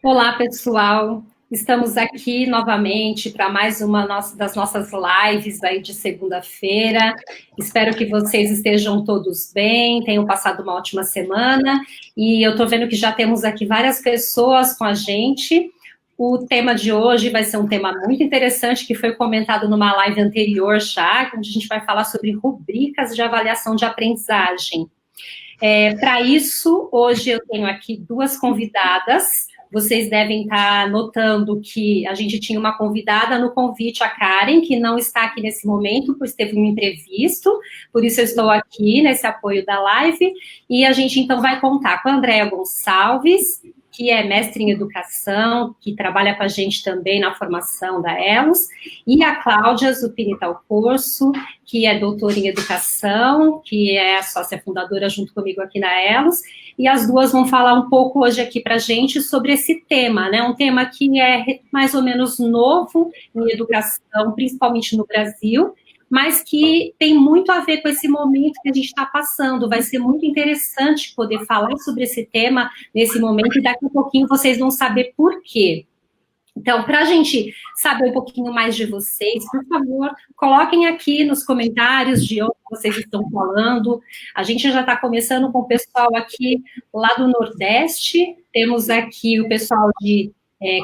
Olá, pessoal. Estamos aqui novamente para mais uma das nossas lives aí de segunda-feira. Espero que vocês estejam todos bem, tenham passado uma ótima semana. E eu estou vendo que já temos aqui várias pessoas com a gente. O tema de hoje vai ser um tema muito interessante que foi comentado numa live anterior já, onde a gente vai falar sobre rubricas de avaliação de aprendizagem. Para isso, hoje eu tenho aqui duas convidadas. Vocês devem estar notando que a gente tinha uma convidada no convite, a Karen, que não está aqui nesse momento, pois teve um imprevisto, por isso eu estou aqui nesse apoio da live. E a gente então vai contar com a Andréa Gonçalves, que é mestre em educação, que trabalha com a gente também na formação da ELOS, e a Cláudia Zupini Talcorso, que é doutora em educação, que é a sócia fundadora junto comigo aqui na ELOS, e as duas vão falar um pouco hoje aqui para a gente sobre esse tema, né? Um tema que é mais ou menos novo em educação, principalmente no Brasil, mas que tem muito a ver com esse momento que a gente está passando. Vai ser muito interessante poder falar sobre esse tema nesse momento, e daqui a pouquinho vocês vão saber por quê. Então, para a gente saber um pouquinho mais de vocês, por favor, coloquem aqui nos comentários de onde vocês estão falando. A gente já está começando com o pessoal aqui lá do Nordeste. Temos aqui o pessoal de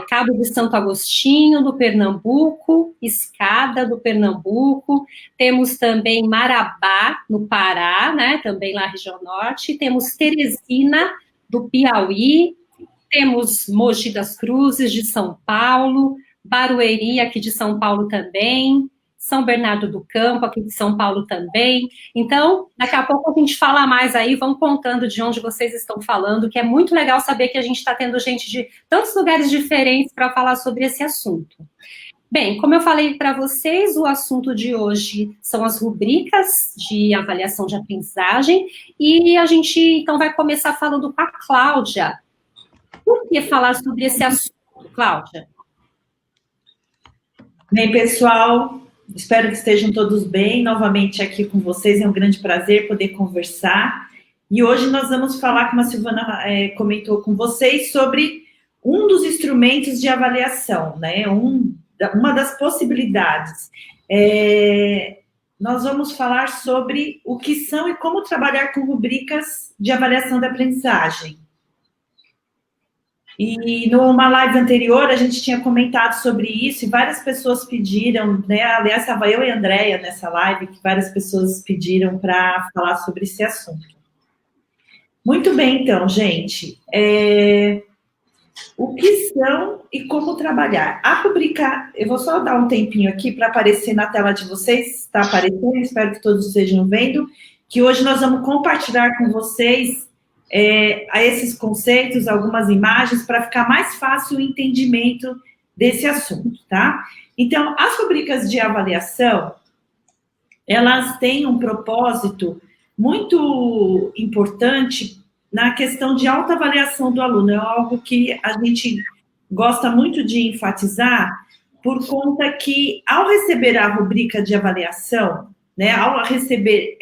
Cabo de Santo Agostinho, do Pernambuco, Escada, do Pernambuco. Temos também Marabá, no Pará, né, também lá na região norte. Temos Teresina, do Piauí. Temos Mogi das Cruzes, de São Paulo, Barueri, aqui de São Paulo também, São Bernardo do Campo, aqui de São Paulo também. Então, daqui a pouco a gente fala mais aí, vão contando de onde vocês estão falando, que é muito legal saber que a gente está tendo gente de tantos lugares diferentes para falar sobre esse assunto. Bem, como eu falei para vocês, o assunto de hoje são as rubricas de avaliação de aprendizagem, e a gente, então, vai começar falando com a Cláudia. Por que falar sobre esse assunto, Cláudia? Bem, pessoal, espero que estejam todos bem. Novamente aqui com vocês, é um grande prazer poder conversar. E hoje nós vamos falar, como a Silvana comentou com vocês, sobre um dos instrumentos de avaliação, né? Uma das possibilidades. Nós vamos falar sobre o que são e como trabalhar com rubricas de avaliação da aprendizagem. E numa live anterior a gente tinha comentado sobre isso e várias pessoas pediram, né? Aliás, estava eu e a Andréia nessa live, que várias pessoas pediram para falar sobre esse assunto. Muito bem, então, gente. O que são e como trabalhar? A rubrica, eu vou só dar um tempinho aqui para aparecer na tela de vocês, está aparecendo, espero que todos estejam vendo, que hoje nós vamos compartilhar com vocês a esses conceitos, algumas imagens, para ficar mais fácil o entendimento desse assunto, tá? Então, as rubricas de avaliação, elas têm um propósito muito importante na questão de autoavaliação do aluno. É algo que a gente gosta muito de enfatizar, por conta que, ao receber a rubrica de avaliação, né, ao receber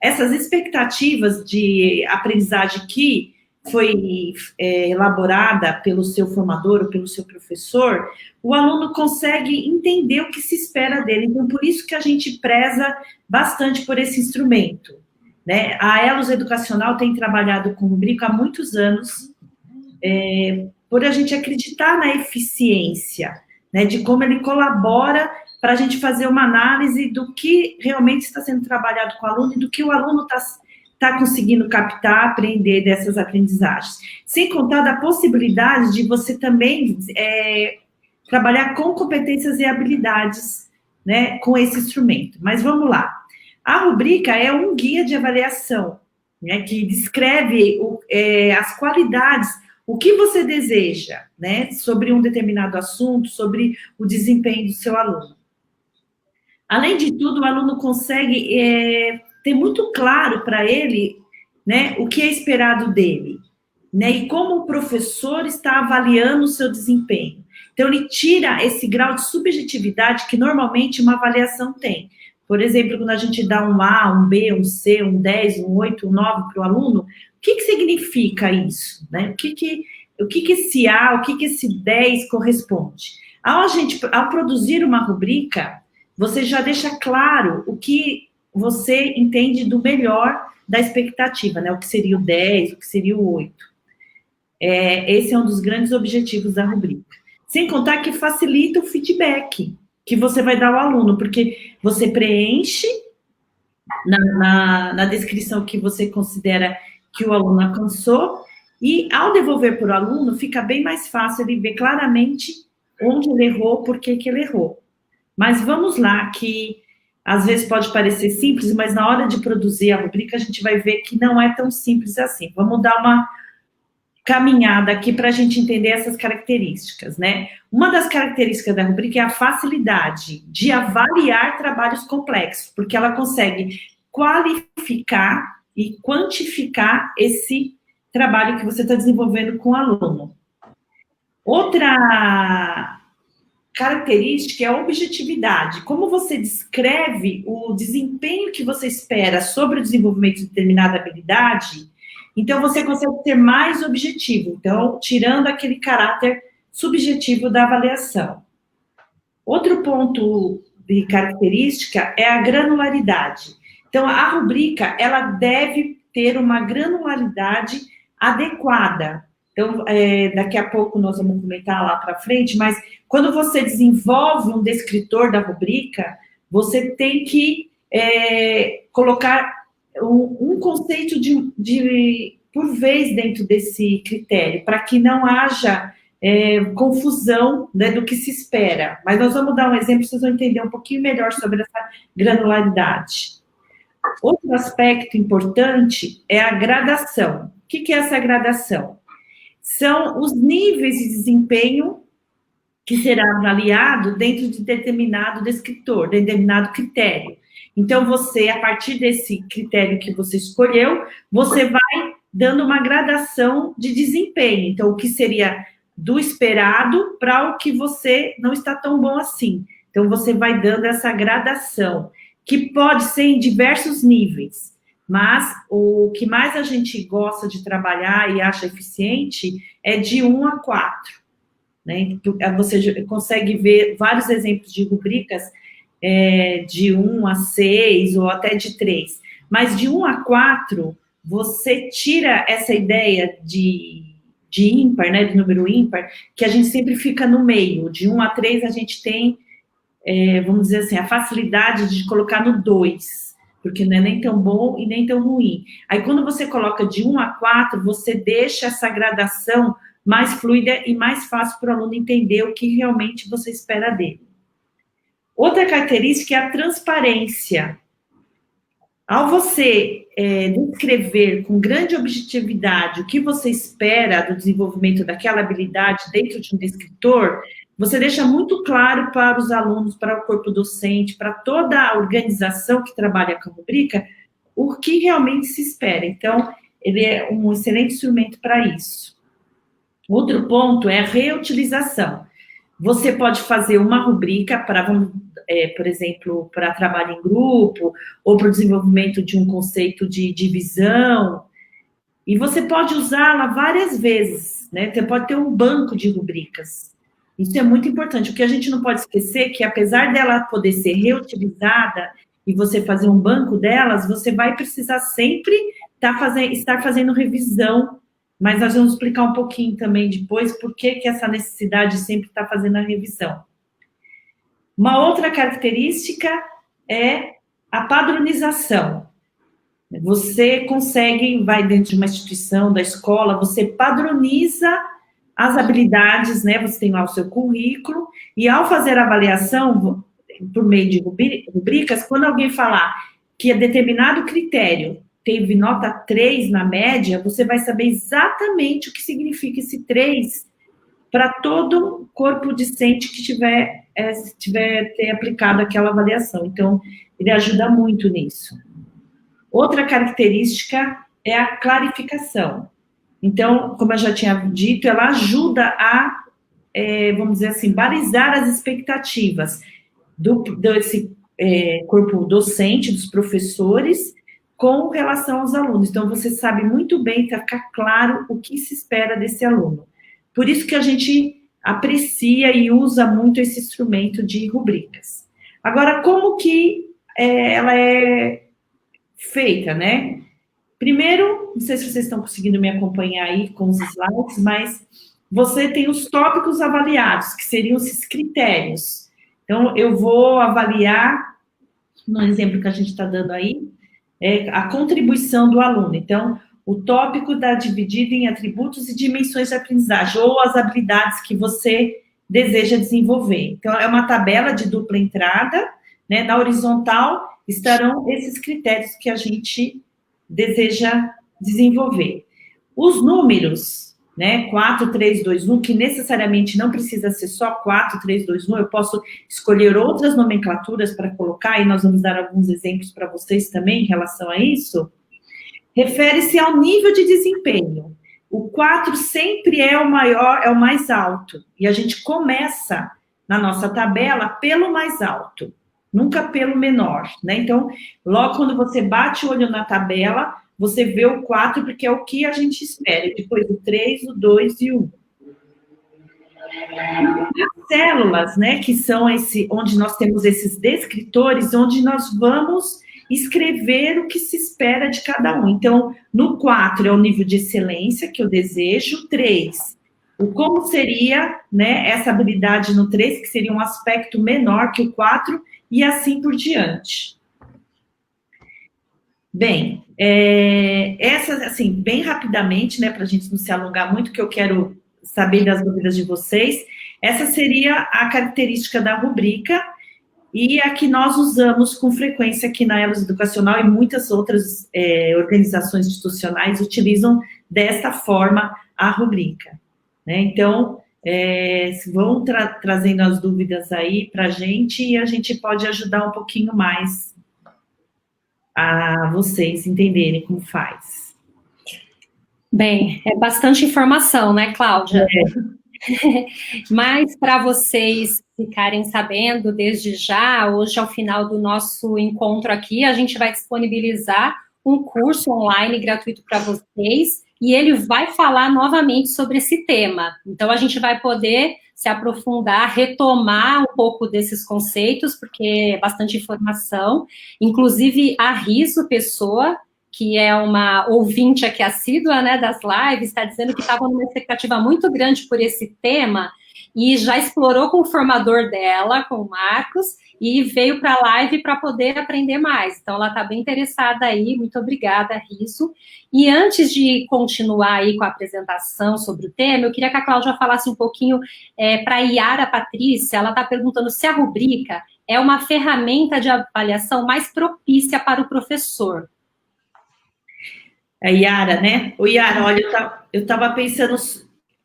essas expectativas de aprendizagem que foi elaborada pelo seu formador ou pelo seu professor, o aluno consegue entender o que se espera dele. Então, por isso que a gente preza bastante por esse instrumento, né? A ELOS Educacional tem trabalhado com rubrica há muitos anos, por a gente acreditar na eficiência, né, de como ele colabora para a gente fazer uma análise do que realmente está sendo trabalhado com o aluno e do que o aluno está conseguindo captar, aprender dessas aprendizagens. Sem contar da possibilidade de você também trabalhar com competências e habilidades, né, com esse instrumento. Mas vamos lá. A rubrica é um guia de avaliação, né, que descreve as qualidades, o que você deseja, né, sobre um determinado assunto, sobre o desempenho do seu aluno. Além de tudo, o aluno consegue ter muito claro para ele, né, o que é esperado dele, né, e como o professor está avaliando o seu desempenho. Então, ele tira esse grau de subjetividade que normalmente uma avaliação tem. Por exemplo, quando a gente dá um A, um B, um C, um 10, um 8, um 9 para o aluno, o que significa isso, né? O que o que que esse A, o que que esse 10 corresponde. Ao produzir uma rubrica, você já deixa claro o que você entende do melhor da expectativa, né? O que seria o 10, o que seria o 8. Esse é um dos grandes objetivos da rubrica. Sem contar que facilita o feedback que você vai dar ao aluno, porque você preenche na descrição que você considera que o aluno alcançou, e ao devolver para o aluno, fica bem mais fácil ele ver claramente onde ele errou, por que ele errou. Mas vamos lá, que às vezes pode parecer simples, mas na hora de produzir a rubrica, a gente vai ver que não é tão simples assim. Vamos dar uma caminhada aqui para a gente entender essas características, né? Uma das características da rubrica é a facilidade de avaliar trabalhos complexos, porque ela consegue qualificar e quantificar esse trabalho que você está desenvolvendo com o aluno. Outra característica é a objetividade. Como você descreve o desempenho que você espera sobre o desenvolvimento de determinada habilidade, então você consegue ser mais objetivo, então, tirando aquele caráter subjetivo da avaliação. Outro ponto de característica é a granularidade. Então, a rubrica, ela deve ter uma granularidade adequada. Então, daqui a pouco nós vamos comentar lá para frente, mas quando você desenvolve um descritor da rubrica, você tem que colocar um conceito por vez dentro desse critério, para que não haja confusão, né, do que se espera. Mas nós vamos dar um exemplo, vocês vão entender um pouquinho melhor sobre essa granularidade. Outro aspecto importante é a gradação. O que é essa gradação? São os níveis de desempenho que será avaliado dentro de determinado descritor, determinado critério. Então, você, a partir desse critério que você escolheu, você vai dando uma gradação de desempenho. Então, o que seria do esperado para o que você não está tão bom assim. Então, você vai dando essa gradação, que pode ser em diversos níveis. Mas o que mais a gente gosta de trabalhar e acha eficiente é de 1 a 4. Né? Você consegue ver vários exemplos de rubricas de 1 a 6 ou até de 3. Mas de 1 a 4, você tira essa ideia de ímpar, né, de número ímpar, que a gente sempre fica no meio. De 1 a 3, a gente tem, vamos dizer assim, a facilidade de colocar no 2, porque não é nem tão bom e nem tão ruim. Aí, quando você coloca de 1 a 4, você deixa essa gradação mais fluida e mais fácil para o aluno entender o que realmente você espera dele. Outra característica é a transparência. Ao você descrever com grande objetividade o que você espera do desenvolvimento daquela habilidade dentro de um descritor, você deixa muito claro para os alunos, para o corpo docente, para toda a organização que trabalha com a rubrica, o que realmente se espera. Então, ele é um excelente instrumento para isso. Outro ponto é a reutilização. Você pode fazer uma rubrica para, por exemplo, para trabalho em grupo, ou para o desenvolvimento de um conceito de divisão, e você pode usá-la várias vezes, né? Você pode ter um banco de rubricas. Isso é muito importante. O que a gente não pode esquecer é que, apesar dela poder ser reutilizada e você fazer um banco delas, você vai precisar sempre estar fazendo revisão, mas nós vamos explicar um pouquinho também depois por que essa necessidade de sempre estar fazendo a revisão. Uma outra característica é a padronização. Você consegue, vai dentro de uma instituição, da escola, você padroniza as habilidades, né? Você tem lá o seu currículo, e ao fazer a avaliação, por meio de rubricas, quando alguém falar que determinado critério teve nota 3 na média, você vai saber exatamente o que significa esse 3 para todo corpo docente que tiver ter aplicado aquela avaliação. Então, ele ajuda muito nisso. Outra característica é a clarificação. Então, como eu já tinha dito, ela ajuda a, vamos dizer assim, balizar as expectativas desse corpo docente, dos professores, com relação aos alunos. Então, você sabe muito bem, ficar claro o que se espera desse aluno. por isso que a gente aprecia e usa muito esse instrumento de rubricas. Agora, como que ela é feita, né? Primeiro, não sei se vocês estão conseguindo me acompanhar aí com os slides, mas você tem os tópicos avaliados, que seriam esses critérios. Então, eu vou avaliar, no exemplo que a gente está dando aí, a contribuição do aluno. Então, o tópico está dividido em atributos e dimensões de aprendizagem, ou as habilidades que você deseja desenvolver. Então, é uma tabela de dupla entrada, né? Na horizontal estarão esses critérios que a gente deseja desenvolver. Os números, né, 4, 3, 2, 1, que necessariamente não precisa ser só 4, 3, 2, 1, eu posso escolher outras nomenclaturas para colocar, e nós vamos dar alguns exemplos para vocês também em relação a isso, refere-se ao nível de desempenho. O 4 sempre é o maior, é o mais alto, e a gente começa na nossa tabela pelo mais alto, nunca pelo menor, né? Então, logo quando você bate o olho na tabela, você vê o 4, porque é o que a gente espera. Depois o 3, o 2 e o 1. As células, né, que são onde nós temos esses descritores, onde nós vamos escrever o que se espera de cada um. Então, no 4 é o nível de excelência que eu desejo, 3, o como seria, né, essa habilidade no 3, que seria um aspecto menor que o 4, e assim por diante. Bem, essas, assim, bem rapidamente, né, para a gente não se alongar muito, que eu quero saber das dúvidas de vocês, essa seria a característica da rubrica, e a que nós usamos com frequência aqui na Elos Educacional, e muitas outras organizações institucionais utilizam desta forma a rubrica, né? Então, vão trazendo as dúvidas aí para a gente, e a gente pode ajudar um pouquinho mais a vocês entenderem como faz. Bem, é bastante informação, né, Cláudia? Mas para vocês ficarem sabendo desde já, hoje ao final do nosso encontro aqui, a gente vai disponibilizar um curso online gratuito para vocês, e ele vai falar novamente sobre esse tema. Então, a gente vai poder se aprofundar, retomar um pouco desses conceitos, porque é bastante informação. Inclusive, a Riso Pessoa, que é uma ouvinte aqui assídua, né, das lives, está dizendo que estava numa expectativa muito grande por esse tema, e já explorou com o formador dela, com o Marcos, e veio para a live para poder aprender mais. Então, ela está bem interessada aí. Muito obrigada, Riso. E antes de continuar aí com a apresentação sobre o tema, eu queria que a Cláudia falasse um pouquinho para a Yara Patrícia. Ela está perguntando se a rubrica é uma ferramenta de avaliação mais propícia para o professor. É Yara, né? O Yara, olha, eu estava pensando,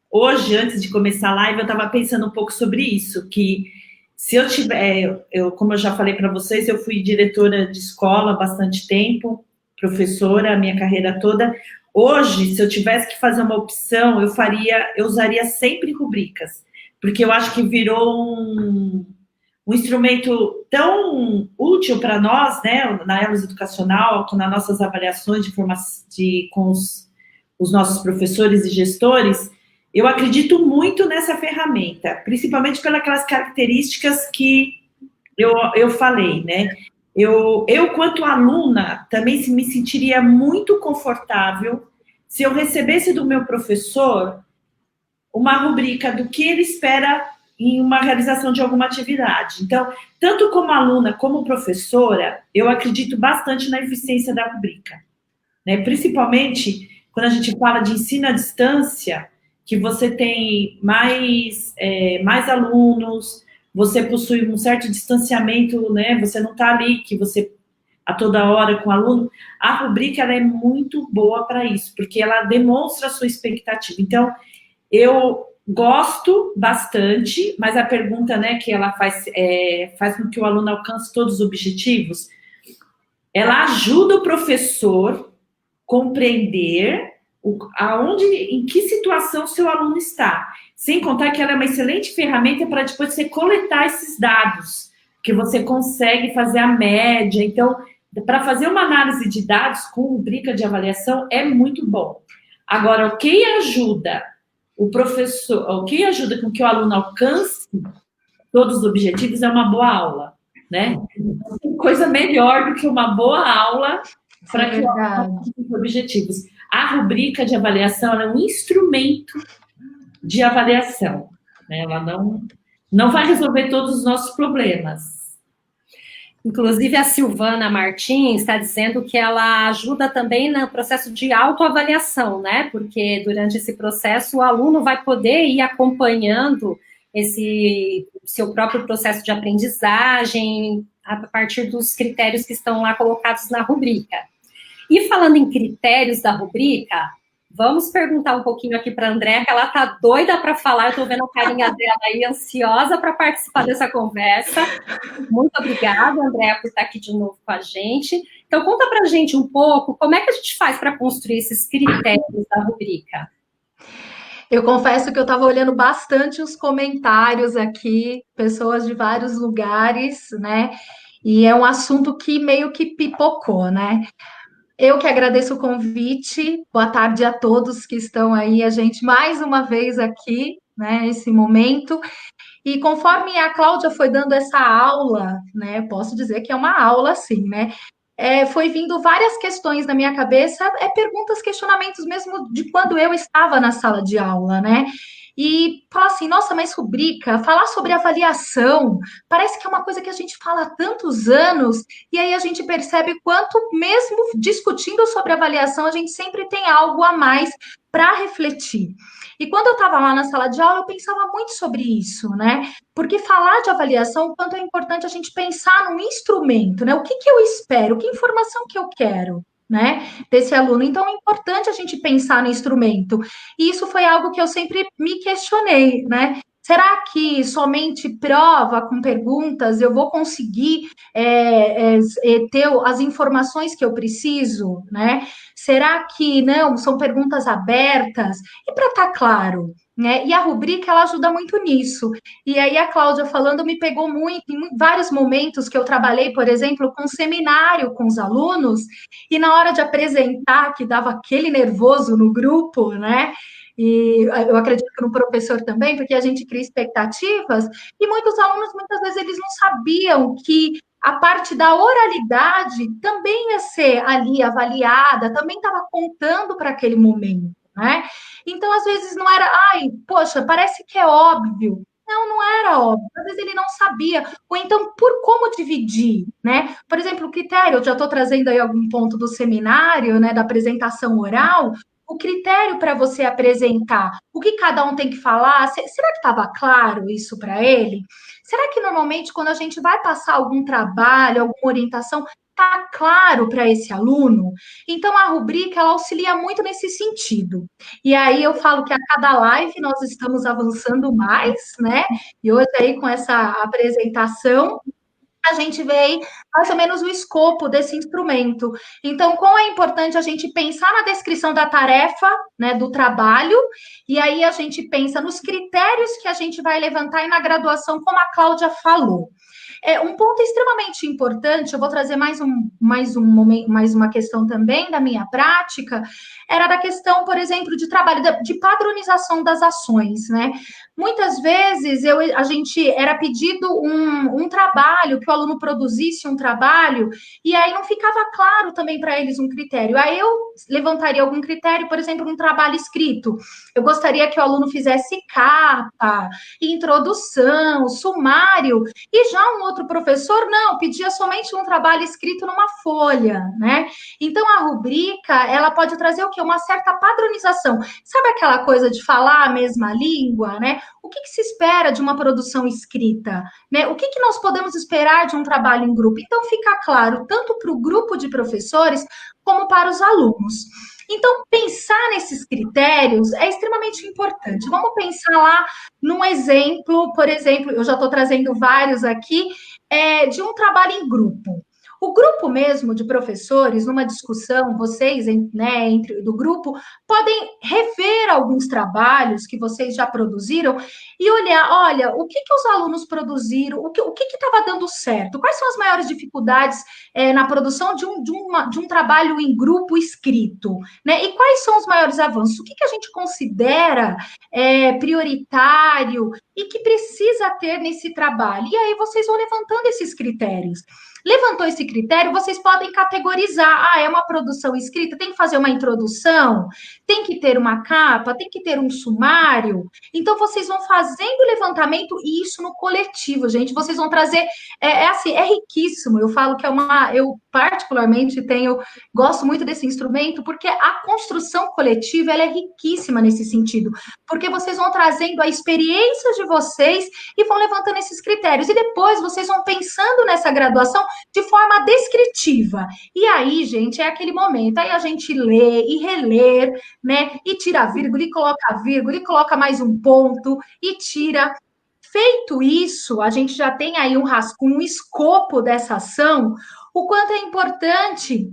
hoje, antes de começar a live, eu estava pensando um pouco sobre isso, que se eu tiver, como eu já falei para vocês, eu fui diretora de escola há bastante tempo, professora, a minha carreira toda. Hoje, se eu tivesse que fazer uma opção, eu usaria sempre rubricas, porque eu acho que virou um instrumento tão útil para nós, né, na Elos Educacional, nas nossas avaliações com os nossos professores e gestores. Eu acredito muito nessa ferramenta, principalmente pelas características que eu falei, né? Eu, quanto aluna, também me sentiria muito confortável se eu recebesse do meu professor uma rubrica do que ele espera em uma realização de alguma atividade. Então, tanto como aluna como professora, eu acredito bastante na eficiência da rubrica, né? Principalmente quando a gente fala de ensino à distância, que você tem mais alunos, você possui um certo distanciamento, né? Você não está ali, que você a toda hora com o aluno. A rubrica, ela é muito boa para isso, porque ela demonstra a sua expectativa. Então, eu gosto bastante, mas a pergunta, né, que ela faz com que o aluno alcance todos os objetivos, ela ajuda o professor compreender em que situação seu aluno está. Sem contar que ela é uma excelente ferramenta para depois você coletar esses dados, que você consegue fazer a média. Então, para fazer uma análise de dados com rubrica de avaliação é muito bom. Agora, o que ajuda o professor, o que ajuda com que o aluno alcance todos os objetivos é uma boa aula, né? Não tem coisa melhor do que uma boa aula para que o aluno alcance os objetivos. A rubrica de avaliação é um instrumento de avaliação, né? Ela não vai resolver todos os nossos problemas. Inclusive, a Silvana Martins está dizendo que ela ajuda também no processo de autoavaliação, né? Porque durante esse processo o aluno vai poder ir acompanhando esse seu próprio processo de aprendizagem a partir dos critérios que estão lá colocados na rubrica. E falando em critérios da rubrica, vamos perguntar um pouquinho aqui para a Andréa, que ela está doida para falar, eu estou vendo a carinha dela aí, ansiosa para participar dessa conversa. Muito obrigada, Andréa, por estar aqui de novo com a gente. Então, conta para a gente um pouco, como é que a gente faz para construir esses critérios da rubrica? Eu confesso que eu estava olhando bastante os comentários aqui, pessoas de vários lugares, né? E é um assunto que meio que pipocou, né? Eu que agradeço o convite. Boa tarde a todos que estão aí, a gente mais uma vez aqui, né, nesse momento. E conforme a Cláudia foi dando essa aula, né, posso dizer que é uma aula, sim, né? Foi vindo várias questões na minha cabeça, perguntas, questionamentos mesmo de quando eu estava na sala de aula, né? E falar assim, nossa, mas rubrica, falar sobre avaliação, parece que é uma coisa que a gente fala há tantos anos, e aí a gente percebe quanto, mesmo discutindo sobre avaliação, a gente sempre tem algo a mais para refletir. E quando eu estava lá na sala de aula, eu pensava muito sobre isso, né? Porque falar de avaliação, o quanto é importante a gente pensar num instrumento, né? O que eu espero, que informação que eu quero, né, desse aluno. Então, é importante a gente pensar no instrumento. E isso foi algo que eu sempre me questionei, né? Será que somente prova com perguntas eu vou conseguir ter as informações que eu preciso, né? Será que não? São perguntas abertas? E para estar claro, né? E a rubrica, ela ajuda muito nisso. E aí a Cláudia falando me pegou muito em vários momentos que eu trabalhei, por exemplo, com um seminário com os alunos, e na hora de apresentar, que dava aquele nervoso no grupo, né? E eu acredito que no professor também, porque a gente cria expectativas, e muitos alunos, muitas vezes, eles não sabiam que a parte da oralidade também ia ser ali avaliada, também estava contando para aquele momento, né? Então, às vezes, não era, ai, poxa, parece que é óbvio. Não era óbvio, às vezes ele não sabia, ou então por como dividir, né? Por exemplo, o critério, eu já estou trazendo aí algum ponto do seminário, né, da apresentação oral, o critério para você apresentar, o que cada um tem que falar, será que estava claro isso para ele? Será que normalmente quando a gente vai passar algum trabalho, alguma orientação, está claro para esse aluno? Então a rubrica ela auxilia muito nesse sentido. E aí eu falo que a cada live nós estamos avançando mais, né? E hoje aí com essa apresentação a gente vê aí mais ou menos o escopo desse instrumento. Então, como é importante a gente pensar na descrição da tarefa, né, do trabalho, e aí a gente pensa nos critérios que a gente vai levantar e na graduação, como a Cláudia falou. Um ponto extremamente importante, eu vou trazer mais uma questão também da minha prática, era da questão, por exemplo, de trabalho, de padronização das ações, né? Muitas vezes a gente era pedido um trabalho, que o aluno produzisse um trabalho, e aí não ficava claro também para eles um critério. Aí eu levantaria algum critério, por exemplo, um trabalho escrito. Eu gostaria que o aluno fizesse capa, introdução, sumário, e já um outro professor, não, pedia somente um trabalho escrito numa folha, né? Então, a rubrica, ela pode trazer o quê? Uma certa padronização. Sabe aquela coisa de falar a mesma língua, né? O que se espera de uma produção escrita? Né? O que nós podemos esperar de um trabalho em grupo? Então, fica claro, tanto para o grupo de professores, como para os alunos. Então, pensar nesses critérios é extremamente importante. Vamos pensar lá num exemplo, por exemplo, eu já estou trazendo vários aqui, de um trabalho em grupo. O grupo mesmo de professores, numa discussão, vocês, né, entre do grupo, podem rever alguns trabalhos que vocês já produziram e olhar, olha, o que os alunos produziram, o que estava dando certo, quais são as maiores dificuldades na produção de um trabalho em grupo escrito, né? E quais são os maiores avanços? O que a gente considera prioritário e que precisa ter nesse trabalho? E aí vocês vão levantando esses critérios. Levantou esse critério, vocês podem categorizar. Ah, é uma produção escrita, tem que fazer uma introdução, tem que ter uma capa, tem que ter um sumário. Então, vocês vão fazendo o levantamento e isso no coletivo, gente. Vocês vão trazer. Assim, é riquíssimo. Eu falo que eu particularmente gosto muito desse instrumento, porque a construção coletiva ela é riquíssima nesse sentido. Porque vocês vão trazendo a experiência de vocês e vão levantando esses critérios. E depois vocês vão pensando nessa graduação de forma descritiva. E aí, gente, é aquele momento. Aí a gente lê e reler, né? E tira a vírgula, e coloca mais um ponto, e tira. Feito isso, a gente já tem aí um rascunho, um escopo dessa ação, o quanto é importante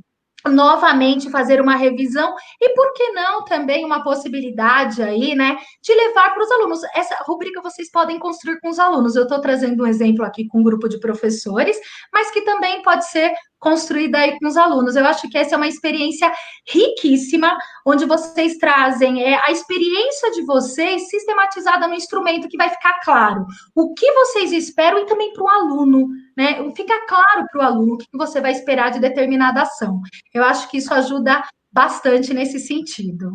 novamente fazer uma revisão e por que não também uma possibilidade aí, né, de levar para os alunos. Essa rubrica vocês podem construir com os alunos. Eu estou trazendo um exemplo aqui com um grupo de professores, mas que também pode ser construída aí com os alunos. Eu acho que essa é uma experiência riquíssima, onde vocês trazem a experiência de vocês sistematizada no instrumento, que vai ficar claro o que vocês esperam e também para o aluno, né? Fica claro para o aluno o que você vai esperar de determinada ação. Eu acho que isso ajuda bastante nesse sentido.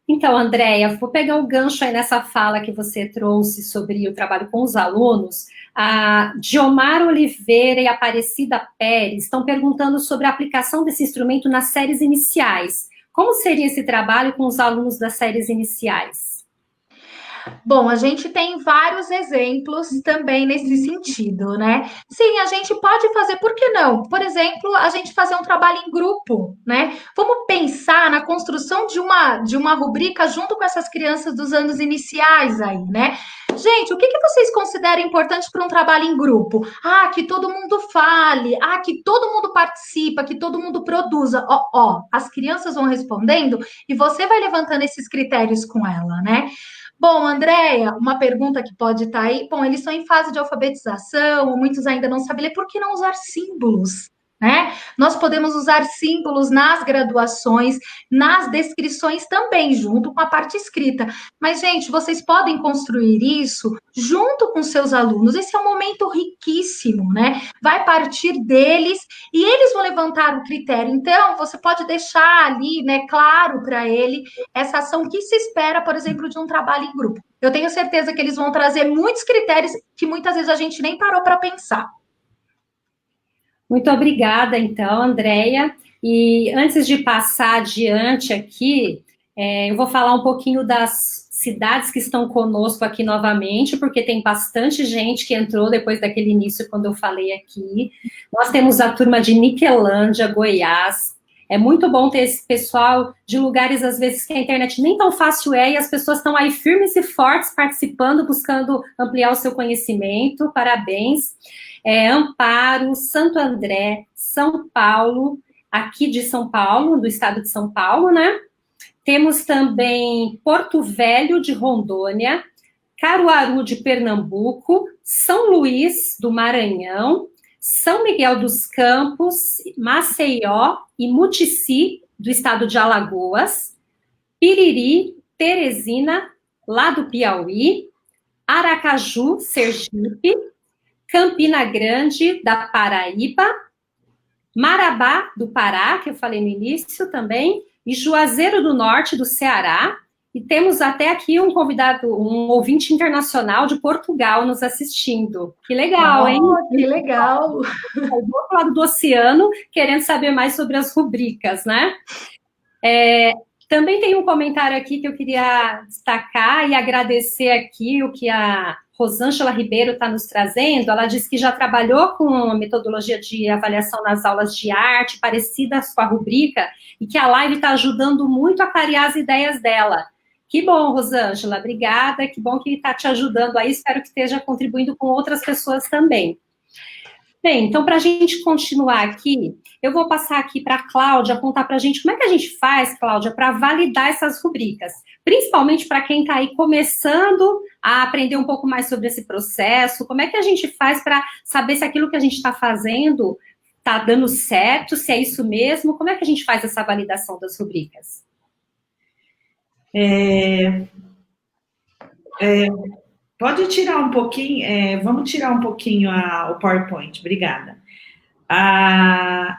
Então, Andréia, vou pegar o gancho aí nessa fala que você trouxe sobre o trabalho com os alunos. A Diomar Oliveira e Aparecida Pérez estão perguntando sobre a aplicação desse instrumento nas séries iniciais. Como seria esse trabalho com os alunos das séries iniciais? Bom, a gente tem vários exemplos também nesse sentido, né? Sim, a gente pode fazer, por que não? Por exemplo, a gente fazer um trabalho em grupo, né? Vamos pensar na construção de uma rubrica junto com essas crianças dos anos iniciais aí, né? Gente, o que vocês consideram importante para um trabalho em grupo? Ah, que todo mundo fale, que todo mundo participa, que todo mundo produza. As crianças vão respondendo e você vai levantando esses critérios com ela, né? Bom, Andréia, uma pergunta que pode estar aí. Bom, eles estão em fase de alfabetização, muitos ainda não sabem ler, por que não usar símbolos? Né? Nós podemos usar símbolos nas graduações, nas descrições também, junto com a parte escrita. Mas, gente, vocês podem construir isso junto com seus alunos. Esse é um momento riquíssimo, né? Vai partir deles e eles vão levantar o critério. Então, você pode deixar ali, né, claro para ele essa ação que se espera, por exemplo, de um trabalho em grupo. Eu tenho certeza que eles vão trazer muitos critérios que muitas vezes a gente nem parou para pensar. Muito obrigada, então, Andréia. E antes de passar adiante aqui, eu vou falar um pouquinho das cidades que estão conosco aqui novamente, porque tem bastante gente que entrou depois daquele início, quando eu falei aqui. Nós temos a turma de Niquelândia, Goiás. É muito bom ter esse pessoal de lugares, às vezes, que a internet nem tão fácil e as pessoas estão aí firmes e fortes, participando, buscando ampliar o seu conhecimento. Parabéns. Amparo, Santo André, São Paulo, aqui de São Paulo, do estado de São Paulo, né? Temos também Porto Velho, de Rondônia, Caruaru, de Pernambuco, São Luís, do Maranhão, São Miguel dos Campos, Maceió e Mutici, do estado de Alagoas, Piriri, Teresina, lá do Piauí, Aracaju, Sergipe, Campina Grande, da Paraíba, Marabá, do Pará, que eu falei no início também, e Juazeiro do Norte, do Ceará, e temos até aqui um convidado, um ouvinte internacional de Portugal nos assistindo. Que legal, hein? Que legal! Do outro lado do oceano, querendo saber mais sobre as rubricas, né? Também tem um comentário aqui que eu queria destacar e agradecer aqui o que a Rosângela Ribeiro está nos trazendo. Ela disse que já trabalhou com metodologia de avaliação nas aulas de arte, parecidas com a rubrica, e que a live está ajudando muito a clarear as ideias dela. Que bom, Rosângela, obrigada, que bom que está te ajudando aí, espero que esteja contribuindo com outras pessoas também. Bem, então, para a gente continuar aqui, eu vou passar aqui para a Cláudia contar para a gente como é que a gente faz, Cláudia, para validar essas rubricas, principalmente para quem está aí começando a aprender um pouco mais sobre esse processo, como é que a gente faz para saber se aquilo que a gente está fazendo está dando certo, se é isso mesmo, como é que a gente faz essa validação das rubricas? Pode tirar um pouquinho, vamos tirar um pouquinho o PowerPoint, obrigada.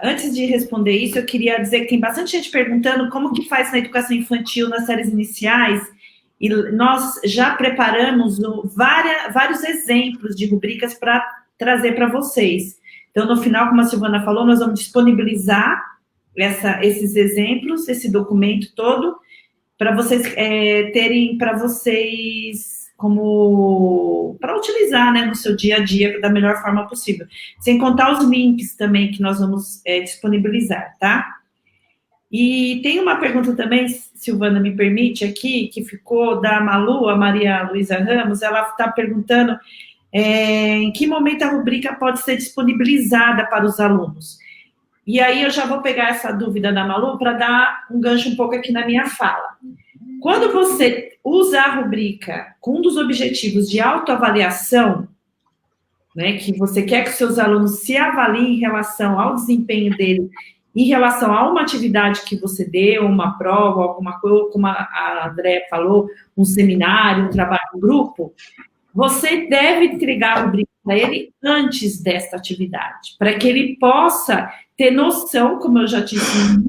Antes de responder isso, eu queria dizer que tem bastante gente perguntando como que faz na educação infantil, nas séries iniciais, e nós já preparamos vários exemplos de rubricas para trazer para vocês. Então, no final, como a Silvana falou, nós vamos disponibilizar esses exemplos, esse documento todo, para vocês terem para vocês para utilizar, né, no seu dia a dia da melhor forma possível. Sem contar os links também que nós vamos disponibilizar, tá? E tem uma pergunta também, Silvana, me permite aqui, que ficou da Malu, a Maria Luísa Ramos, ela está perguntando em que momento a rubrica pode ser disponibilizada para os alunos. E aí eu já vou pegar essa dúvida da Malu para dar um gancho um pouco aqui na minha fala. Quando você usa a rubrica com um dos objetivos de autoavaliação, né, que você quer que os seus alunos se avaliem em relação ao desempenho dele, em relação a uma atividade que você deu, uma prova, alguma coisa, como a Andréa falou, um seminário, um trabalho em grupo, você deve entregar a rubrica para ele antes desta atividade, para que ele possa ter noção, como eu já disse,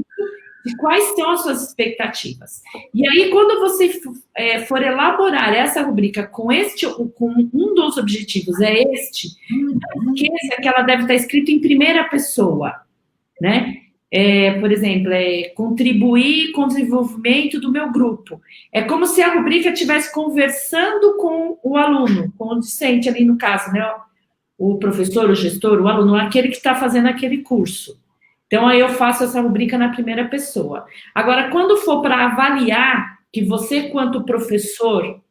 de quais são as suas expectativas. E aí, quando você for elaborar essa rubrica com um dos objetivos não esqueça que ela deve estar escrita em primeira pessoa, né? Por exemplo, contribuir com o desenvolvimento do meu grupo. É como se a rubrica estivesse conversando com o aluno, com o discente ali no caso, né? O professor, o gestor, o aluno, aquele que está fazendo aquele curso. Então, aí eu faço essa rubrica na primeira pessoa. Agora, quando for para avaliar, que você, quanto professor,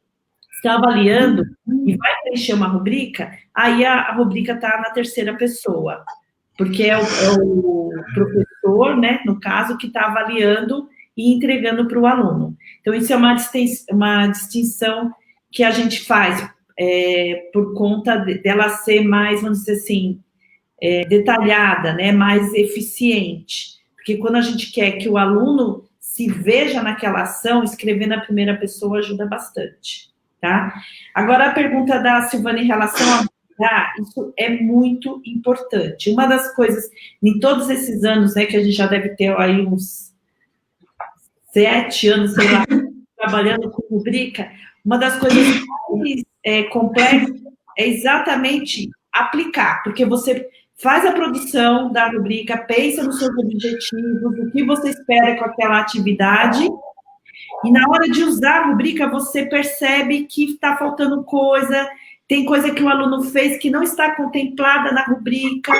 está avaliando e vai preencher uma rubrica, aí a rubrica está na terceira pessoa. Porque é o professor, né, no caso, que está avaliando e entregando para o aluno. Então, isso é uma distinção que a gente faz por conta dela ser mais, vamos dizer assim, detalhada, né, mais eficiente. Porque quando a gente quer que o aluno se veja naquela ação, escrever na primeira pessoa ajuda bastante, tá? Agora, a pergunta da Silvana em relação a isso é muito importante. Uma das coisas, em todos esses anos, né, que a gente já deve ter aí uns 7 anos, sei lá, trabalhando com rubrica, uma das coisas mais complexas é exatamente aplicar, porque você faz a produção da rubrica, pensa nos seus objetivos, o que você espera com aquela atividade, e na hora de usar a rubrica, você percebe que está faltando coisa, tem coisa que o aluno fez que não está contemplada na rubrica.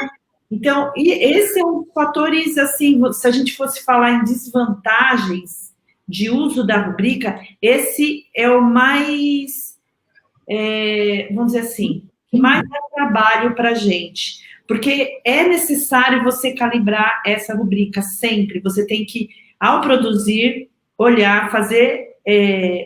Então, esse é um dos fatores, assim, se a gente fosse falar em desvantagens de uso da rubrica, esse é o mais, vamos dizer assim, que mais dá trabalho para a gente. Porque é necessário você calibrar essa rubrica sempre. Você tem que, ao produzir, olhar, fazer,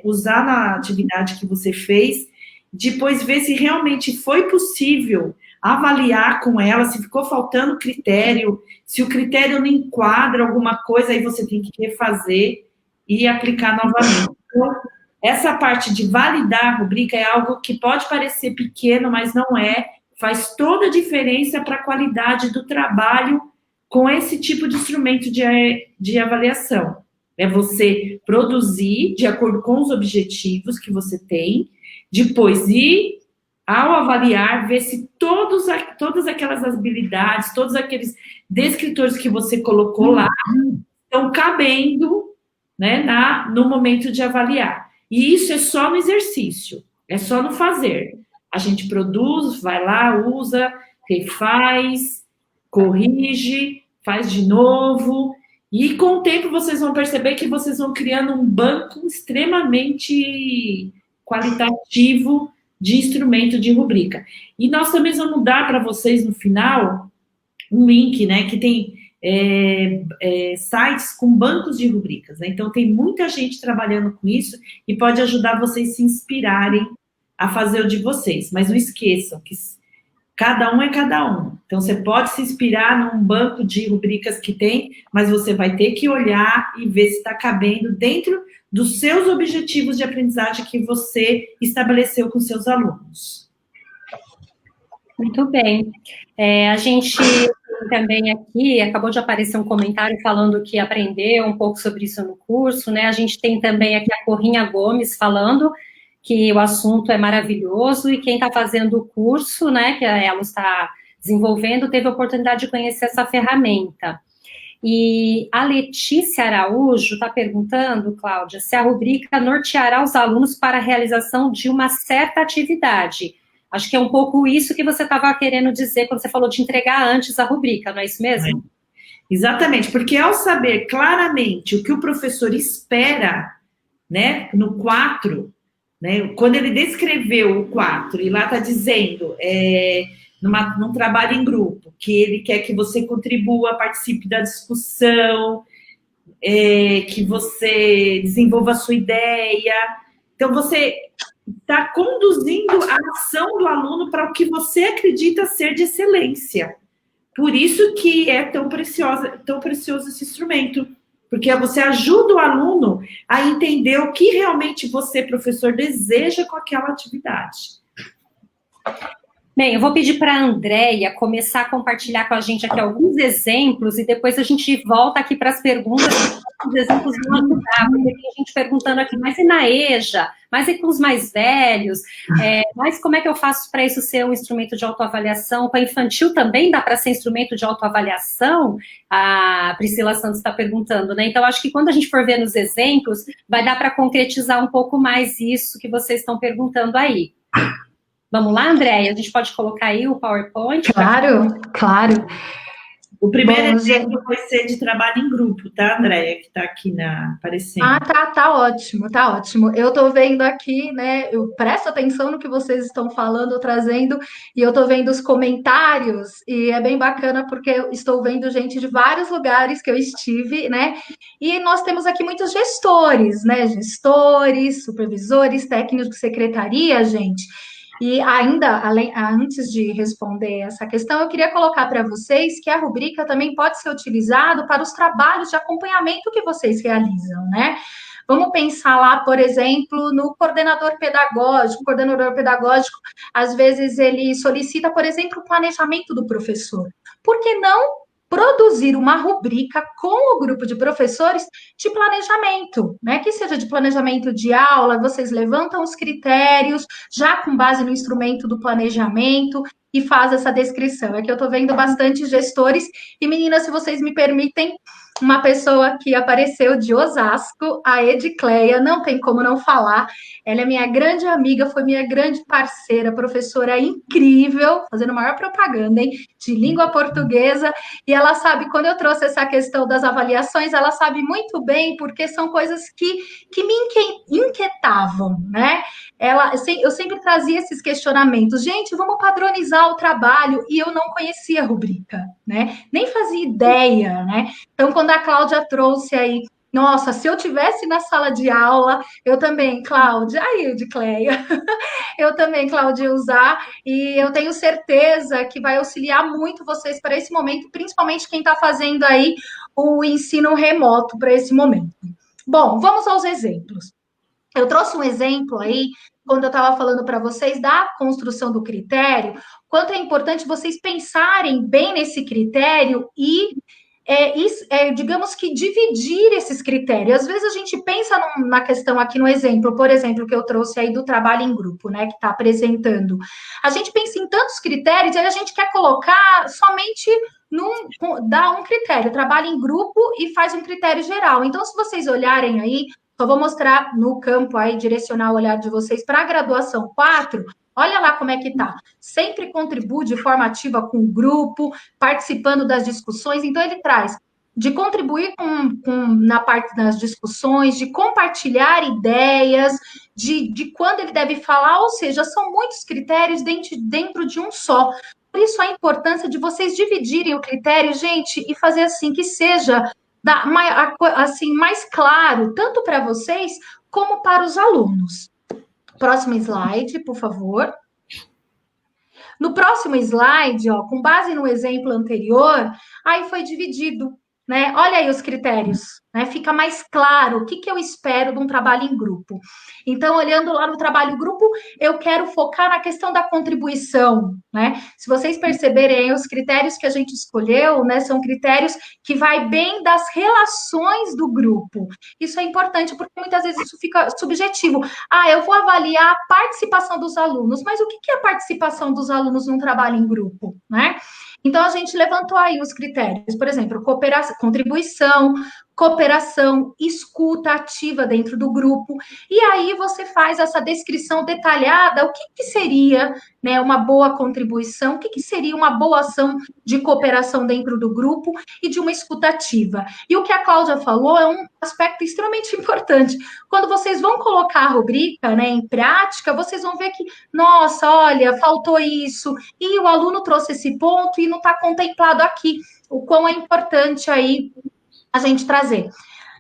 usar na atividade que você fez, depois ver se realmente foi possível avaliar com ela, se ficou faltando critério, se o critério não enquadra alguma coisa, aí você tem que refazer e aplicar novamente. Então, essa parte de validar a rubrica é algo que pode parecer pequeno, mas não é. Faz toda a diferença para a qualidade do trabalho com esse tipo de instrumento de avaliação. É você produzir de acordo com os objetivos que você tem, depois ir, ao avaliar, ver se todas aquelas habilidades, todos aqueles descritores que você colocou lá estão cabendo, né, no momento de avaliar. E isso é só no exercício, é só no fazer. A gente produz, vai lá, usa, refaz, corrige, faz de novo, e com o tempo vocês vão perceber que vocês vão criando um banco extremamente qualitativo de instrumento de rubrica. E nós também vamos dar para vocês, no final, um link, né, que tem sites com bancos de rubricas, né? Então tem muita gente trabalhando com isso e pode ajudar vocês a se inspirarem a fazer o de vocês, mas não esqueçam que cada um é cada um. Então, você pode se inspirar num banco de rubricas que tem, mas você vai ter que olhar e ver se está cabendo dentro dos seus objetivos de aprendizagem que você estabeleceu com seus alunos. Muito bem. A gente também aqui, acabou de aparecer um comentário falando que aprendeu um pouco sobre isso no curso, né? A gente tem também aqui a Corrinha Gomes falando que o assunto é maravilhoso e quem está fazendo o curso, né, que ela está desenvolvendo, teve a oportunidade de conhecer essa ferramenta. E a Letícia Araújo está perguntando, Cláudia, se a rubrica norteará os alunos para a realização de uma certa atividade. Acho que é um pouco isso que você estava querendo dizer quando você falou de entregar antes a rubrica, não é isso mesmo? Exatamente, porque ao saber claramente o que o professor espera, né, no 4, né, quando ele descreveu o 4, e lá está dizendo, num trabalho em grupo, que ele quer que você contribua, participe da discussão, que você desenvolva a sua ideia. Então, você está conduzindo a ação do aluno para o que você acredita ser de excelência. Por isso que é tão precioso esse instrumento. Porque você ajuda o aluno a entender o que realmente você, professor, deseja com aquela atividade. Bem, eu vou pedir para a Andréia começar a compartilhar com a gente aqui alguns exemplos e depois a gente volta aqui para as perguntas, os exemplos vão ajudar, porque tem gente perguntando aqui, mas e na EJA? Mas e com os mais velhos? Mas como é que eu faço para isso ser um instrumento de autoavaliação? Com a infantil também dá para ser instrumento de autoavaliação? A Priscila Santos está perguntando, né? Então, acho que quando a gente for ver nos exemplos, vai dar para concretizar um pouco mais isso que vocês estão perguntando aí. Vamos lá, Andréia? A gente pode colocar aí o PowerPoint? Claro, claro. O primeiro exemplo vai ser de trabalho em grupo, tá, Andréia? Que está aqui aparecendo. Tá ótimo, tá ótimo. Eu tô vendo aqui, né? Eu presto atenção no que vocês estão falando, trazendo, e eu tô vendo os comentários, e é bem bacana porque eu estou vendo gente de vários lugares que eu estive, né? E nós temos aqui muitos gestores, né? Gestores, supervisores, técnicos de secretaria, gente. E ainda, antes de responder essa questão, eu queria colocar para vocês que a rubrica também pode ser utilizada para os trabalhos de acompanhamento que vocês realizam, né? Vamos pensar lá, por exemplo, no coordenador pedagógico. O coordenador pedagógico, às vezes, ele solicita, por exemplo, o planejamento do professor. Por que não produzir uma rubrica com o grupo de professores de planejamento, né? Que seja de planejamento de aula, vocês levantam os critérios, já com base no instrumento do planejamento, e faz essa descrição. É que eu estou vendo bastante gestores, e meninas, se vocês me permitem, uma pessoa que apareceu de Osasco, a Edicleia, não tem como não falar. Ela é minha grande amiga, foi minha grande parceira, professora incrível, fazendo maior propaganda, hein, de língua portuguesa, e ela sabe, quando eu trouxe essa questão das avaliações, ela sabe muito bem, porque são coisas que me inquietavam, né? Eu sempre trazia esses questionamentos. Gente, vamos padronizar o trabalho, e eu não conhecia a rubrica, né? Nem fazia ideia, né? Então, quando a Cláudia trouxe aí, nossa, se eu tivesse na sala de aula, eu também, Cláudia, aí, Edicleia, eu também, Cláudia, usar, e eu tenho certeza que vai auxiliar muito vocês para esse momento, principalmente quem está fazendo aí o ensino remoto para esse momento. Bom, vamos aos exemplos. Eu trouxe um exemplo aí, quando eu estava falando para vocês da construção do critério, quanto é importante vocês pensarem bem nesse critério e digamos que dividir esses critérios. Às vezes a gente pensa na questão aqui no exemplo, por exemplo, que eu trouxe aí do trabalho em grupo, né, que está apresentando. A gente pensa em tantos critérios e a gente quer colocar somente dá um critério, trabalho em grupo e faz um critério geral. Então, se vocês olharem aí, só vou mostrar no campo aí, direcionar o olhar de vocês para a graduação 4, olha lá como é que tá. Sempre contribui de forma ativa com o grupo, participando das discussões. Então, ele traz de contribuir na parte das discussões, de compartilhar ideias, de quando ele deve falar, ou seja, são muitos critérios dentro de um só. Por isso a importância de vocês dividirem o critério, gente, e fazer assim que seja assim, mais claro, tanto para vocês como para os alunos. Próximo slide, por favor. No próximo slide, ó, com base no exemplo anterior, aí foi dividido, né? Olha aí os critérios, né? Fica mais claro o que eu espero de um trabalho em grupo. Então, olhando lá no trabalho em grupo, eu quero focar na questão da contribuição, né? Se vocês perceberem, os critérios que a gente escolheu, né, são critérios que vai bem das relações do grupo. Isso é importante, porque muitas vezes isso fica subjetivo. Ah, eu vou avaliar a participação dos alunos, mas o que é a participação dos alunos num trabalho em grupo, né? Então, a gente levantou aí os critérios, por exemplo, contribuição, cooperação, escuta ativa dentro do grupo, e aí você faz essa descrição detalhada, o que seria, né, uma boa contribuição, o que seria uma boa ação de cooperação dentro do grupo e de uma escuta ativa. E o que a Cláudia falou é um aspecto extremamente importante. Quando vocês vão colocar a rubrica, né, em prática, vocês vão ver que, nossa, olha, faltou isso, e o aluno trouxe esse ponto e não está contemplado aqui, o quão é importante aí a gente trazer.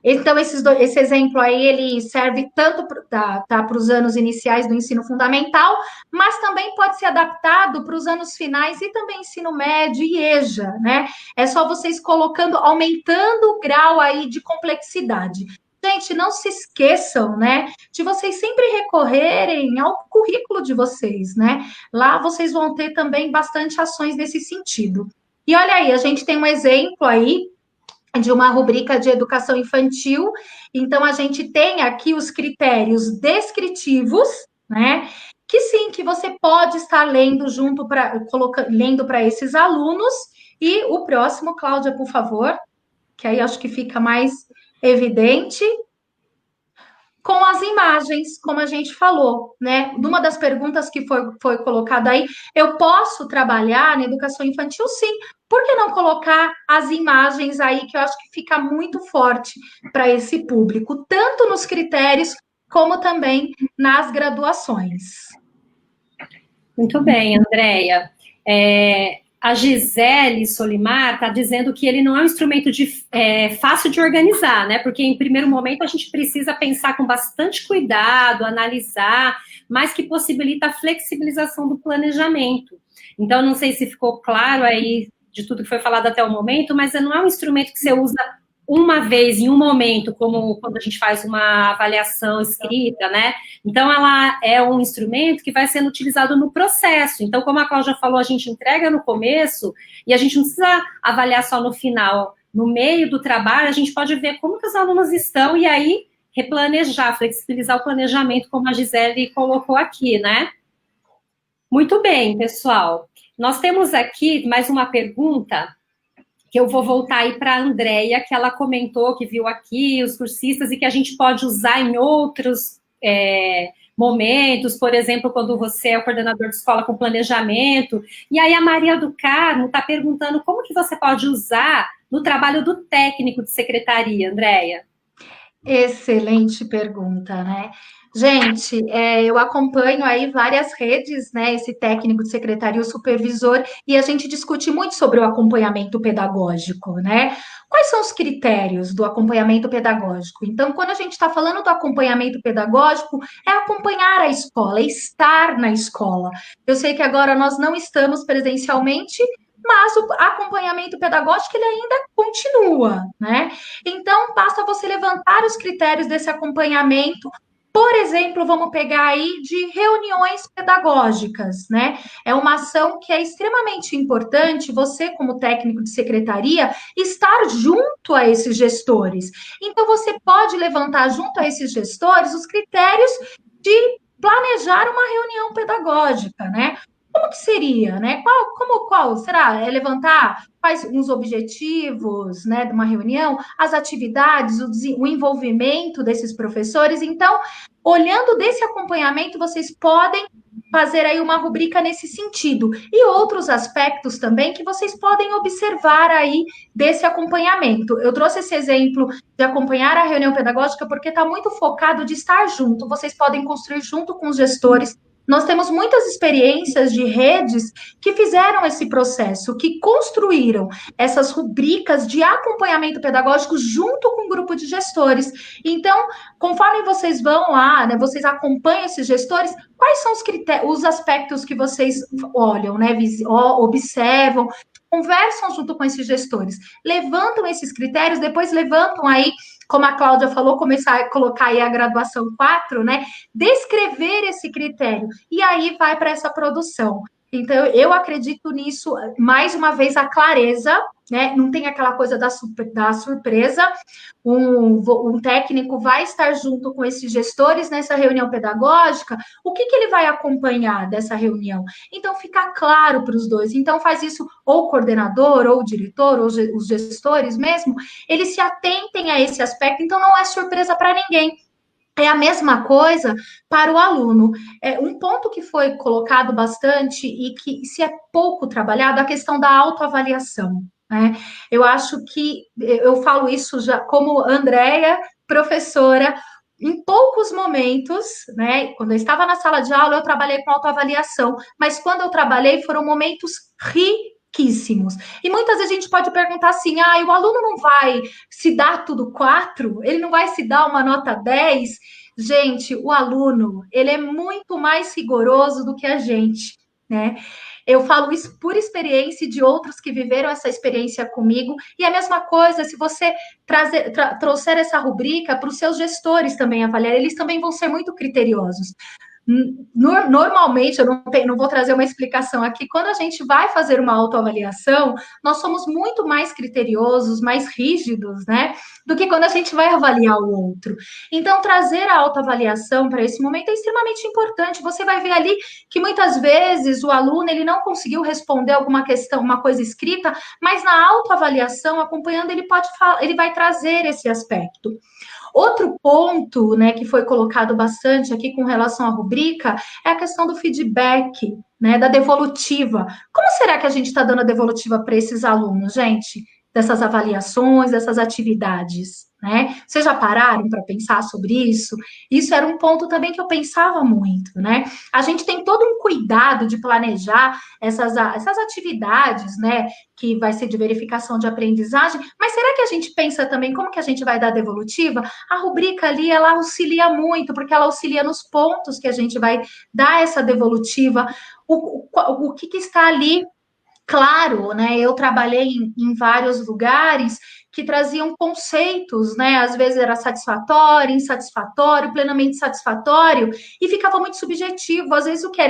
Então, esse exemplo aí, ele serve tanto para os anos iniciais do ensino fundamental, mas também pode ser adaptado para os anos finais e também ensino médio e EJA, né? É só vocês colocando, aumentando o grau aí de complexidade. Gente, não se esqueçam, né, de vocês sempre recorrerem ao currículo de vocês, né? Lá vocês vão ter também bastante ações nesse sentido. E olha aí, a gente tem um exemplo aí de uma rubrica de educação infantil. Então, a gente tem aqui os critérios descritivos, né? Que sim, que você pode estar lendo junto lendo para esses alunos. E o próximo, Cláudia, por favor, que aí acho que fica mais evidente. Com as imagens, como a gente falou, né? Numa das perguntas que foi colocada aí, eu posso trabalhar na educação infantil? Sim. Por que não colocar as imagens aí, que eu acho que fica muito forte para esse público, tanto nos critérios, como também nas graduações? Muito bem, Andréia. A Gisele Solimar está dizendo que ele não é um instrumento fácil de organizar, né? Porque em primeiro momento a gente precisa pensar com bastante cuidado, analisar, mas que possibilita a flexibilização do planejamento. Então, não sei se ficou claro aí de tudo que foi falado até o momento, mas não é um instrumento que você usa uma vez, em um momento, como quando a gente faz uma avaliação escrita, né? Então, ela é um instrumento que vai sendo utilizado no processo. Então, como a Cláudia falou, a gente entrega no começo e a gente não precisa avaliar só no final. No meio do trabalho, a gente pode ver como que os alunos estão e aí replanejar, flexibilizar o planejamento, como a Gisele colocou aqui, né? Muito bem, pessoal. Nós temos aqui mais uma pergunta que eu vou voltar aí para a Andréia, que ela comentou, que viu aqui os cursistas e que a gente pode usar em outros momentos, por exemplo, quando você é o coordenador de escola com planejamento. E aí a Maria do Carmo está perguntando como que você pode usar no trabalho do técnico de secretaria, Andréia. Excelente pergunta, né? Gente, eu acompanho aí várias redes, né? Esse técnico de secretaria, o supervisor, e a gente discute muito sobre o acompanhamento pedagógico, né? Quais são os critérios do acompanhamento pedagógico? Então, quando a gente está falando do acompanhamento pedagógico, é acompanhar a escola, é estar na escola. Eu sei que agora nós não estamos presencialmente, mas o acompanhamento pedagógico ele ainda continua, né? Então, basta você levantar os critérios desse acompanhamento. Por exemplo, vamos pegar aí de reuniões pedagógicas, né? É uma ação que é extremamente importante, você, como técnico de secretaria, estar junto a esses gestores. Então, você pode levantar junto a esses gestores os critérios de planejar uma reunião pedagógica, né? Como que seria, né? Qual será? É levantar quais os objetivos, né, de uma reunião, as atividades, o envolvimento desses professores. Então, olhando desse acompanhamento, vocês podem fazer aí uma rubrica nesse sentido. E outros aspectos também que vocês podem observar aí desse acompanhamento. Eu trouxe esse exemplo de acompanhar a reunião pedagógica porque está muito focado de estar junto. Vocês podem construir junto com os gestores Nós temos muitas experiências de redes que fizeram esse processo, que construíram essas rubricas de acompanhamento pedagógico junto com o grupo de gestores. Então, conforme vocês vão lá, né, vocês acompanham esses gestores, quais são os critérios, os aspectos que vocês olham, né, observam, conversam junto com esses gestores, levantam esses critérios, depois levantam aí, como a Cláudia falou, começar a colocar aí a graduação 4, né? Descrever esse critério, e aí vai para essa produção. Então, eu acredito nisso, mais uma vez, a clareza, né? Não tem aquela coisa da surpresa. Um técnico vai estar junto com esses gestores nessa reunião pedagógica. O que ele vai acompanhar dessa reunião? Então, fica claro para os dois. Então, faz isso ou o coordenador, ou o diretor, ou os gestores mesmo, eles se atentem a esse aspecto. Então, não é surpresa para ninguém. É a mesma coisa para o aluno. Um ponto que foi colocado bastante e que se é pouco trabalhado, é a questão da autoavaliação, né? Eu acho que, eu falo isso já como Andréia, professora, em poucos momentos, né? Quando eu estava na sala de aula, eu trabalhei com autoavaliação, mas quando eu trabalhei, foram momentos riquíssimos. E muitas vezes a gente pode perguntar assim: o aluno não vai se dar tudo 4? Ele não vai se dar uma nota 10? Gente, o aluno, ele é muito mais rigoroso do que a gente, né? Eu falo isso por experiência de outros que viveram essa experiência comigo. E a mesma coisa, se você trouxer essa rubrica para os seus gestores também avaliar, eles também vão ser muito criteriosos. Normalmente, eu não vou trazer uma explicação aqui, quando a gente vai fazer uma autoavaliação, nós somos muito mais criteriosos, mais rígidos, né, do que quando a gente vai avaliar o outro. Então, trazer a autoavaliação para esse momento é extremamente importante. Você vai ver ali que muitas vezes o aluno ele não conseguiu responder alguma questão, uma coisa escrita, mas na autoavaliação, acompanhando, ele vai trazer esse aspecto. Outro ponto, né, que foi colocado bastante aqui com relação à rubrica é a questão do feedback, né, da devolutiva. Como será que a gente está dando a devolutiva para esses alunos, gente? Dessas avaliações, dessas atividades, né? Vocês já pararam para pensar sobre isso? Isso era um ponto também que eu pensava muito, né? A gente tem todo um cuidado de planejar essas atividades, né? Que vai ser de verificação de aprendizagem, mas será que a gente pensa também como que a gente vai dar devolutiva? A rubrica ali, ela auxilia muito, porque ela auxilia nos pontos que a gente vai dar essa devolutiva, o que está ali. Claro, né? Eu trabalhei em vários lugares que traziam conceitos, né? Às vezes era satisfatório, insatisfatório, plenamente satisfatório, e ficava muito subjetivo. Às vezes o que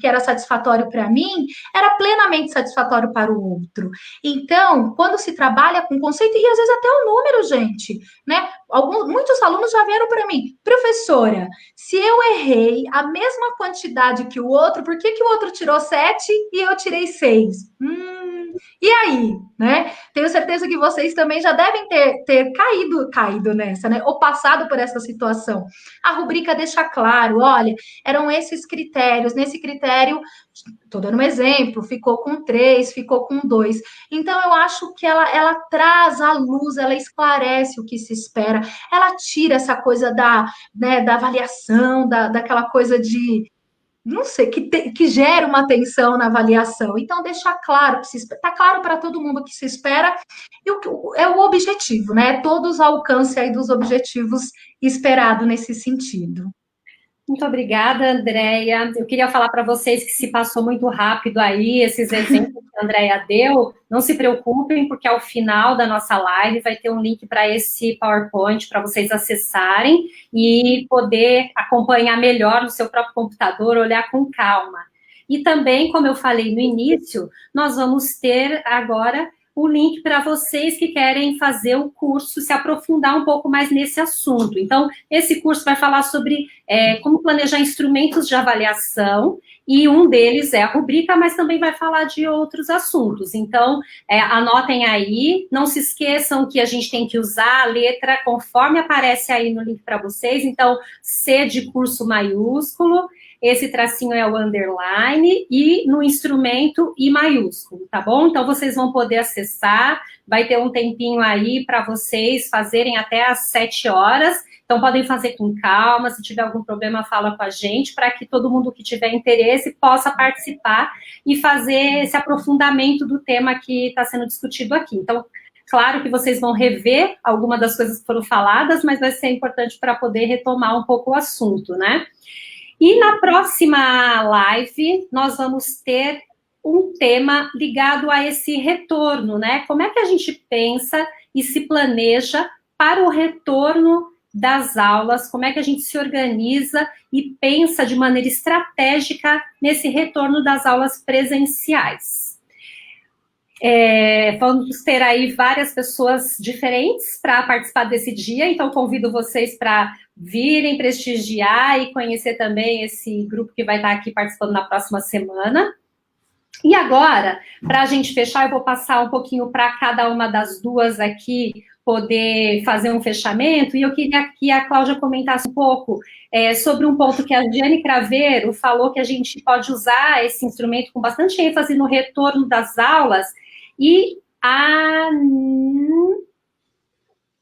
era satisfatório para mim era plenamente satisfatório para o outro. Então, quando se trabalha com conceito, e às vezes até o número, gente, né? Muitos alunos já vieram para mim, professora, se eu errei a mesma quantidade que o outro, por que o outro tirou 7 e eu tirei 6? E aí, né? Tenho certeza que vocês também já devem ter caído nessa, né? Ou passado por essa situação. A rubrica deixa claro, olha, eram esses critérios. Nesse critério, estou dando um exemplo, ficou com 3, ficou com 2. Então, eu acho que ela traz a luz, ela esclarece o que se espera, ela tira essa coisa da avaliação, daquela coisa de não sei, que gera uma tensão na avaliação. Então, deixar claro, está claro para todo mundo o que se espera e é o objetivo, né? Todos alcancem aí dos objetivos esperados nesse sentido. Muito obrigada, Andréia. Eu queria falar para vocês que se passou muito rápido aí, esses exemplos que a Andréia deu. Não se preocupem, porque ao final da nossa live vai ter um link para esse PowerPoint para vocês acessarem e poder acompanhar melhor no seu próprio computador, olhar com calma. E também, como eu falei no início, nós vamos ter agora o link para vocês que querem fazer o curso, se aprofundar um pouco mais nesse assunto. Então, esse curso vai falar sobre como planejar instrumentos de avaliação, e um deles é a rubrica, mas também vai falar de outros assuntos. Então, anotem aí, não se esqueçam que a gente tem que usar a letra conforme aparece aí no link para vocês. Então, C de curso maiúsculo, esse tracinho é o underline, e no instrumento I maiúsculo, tá bom? Então, vocês vão poder acessar, vai ter um tempinho aí para vocês fazerem até às 7 horas, então podem fazer com calma, se tiver algum problema, fala com a gente, para que todo mundo que tiver interesse possa participar e fazer esse aprofundamento do tema que está sendo discutido aqui. Então, claro que vocês vão rever algumas das coisas que foram faladas, mas vai ser importante para poder retomar um pouco o assunto, né? E na próxima live, nós vamos ter um tema ligado a esse retorno, né? Como é que a gente pensa e se planeja para o retorno das aulas, como é que a gente se organiza e pensa de maneira estratégica nesse retorno das aulas presenciais. Vamos ter aí várias pessoas diferentes para participar desse dia, então convido vocês para virem prestigiar e conhecer também esse grupo que vai estar aqui participando na próxima semana. E agora, para a gente fechar, eu vou passar um pouquinho para cada uma das duas aqui poder fazer um fechamento, e eu queria que a Cláudia comentasse um pouco sobre um ponto que a Diane Craveiro falou, que a gente pode usar esse instrumento com bastante ênfase no retorno das aulas, e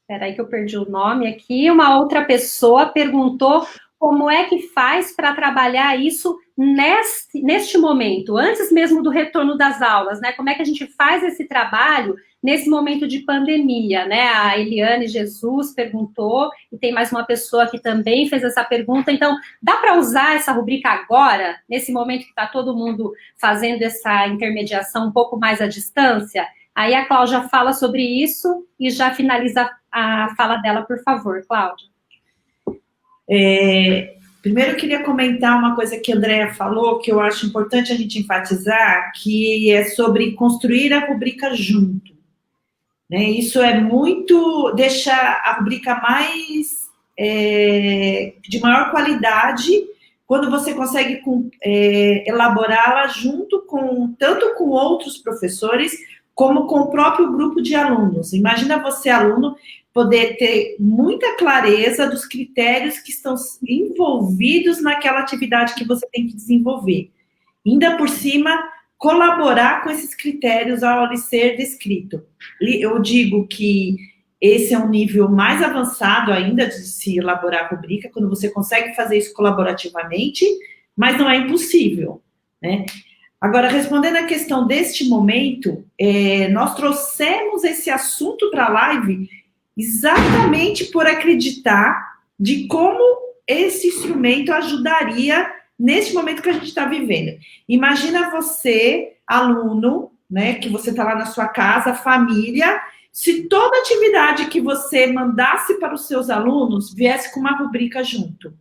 espera aí que eu perdi o nome aqui, uma outra pessoa perguntou como é que faz para trabalhar isso neste momento, antes mesmo do retorno das aulas, né? Como é que a gente faz esse trabalho nesse momento de pandemia, né? A Eliane Jesus perguntou, e tem mais uma pessoa que também fez essa pergunta. Então, dá para usar essa rubrica agora, nesse momento que está todo mundo fazendo essa intermediação um pouco mais à distância? Aí a Cláudia fala sobre isso e já finaliza a fala dela, por favor, Cláudia. Primeiro, eu queria comentar uma coisa que a Andrea falou, que eu acho importante a gente enfatizar, que é sobre construir a rubrica junto. Né? Isso é muito, deixa a rubrica mais, de maior qualidade, quando você consegue elaborá-la junto tanto com outros professores, como com o próprio grupo de alunos. Imagina você, aluno, poder ter muita clareza dos critérios que estão envolvidos naquela atividade que você tem que desenvolver. Ainda por cima, colaborar com esses critérios ao ser descrito. Eu digo que esse é um nível mais avançado ainda de se elaborar a rubrica, quando você consegue fazer isso colaborativamente, mas não é impossível, né? Agora, respondendo à questão deste momento, nós trouxemos esse assunto para a live exatamente por acreditar de como esse instrumento ajudaria nesse momento que a gente está vivendo. Imagina você, aluno, né, que você está lá na sua casa, família, se toda atividade que você mandasse para os seus alunos viesse com uma rubrica junto.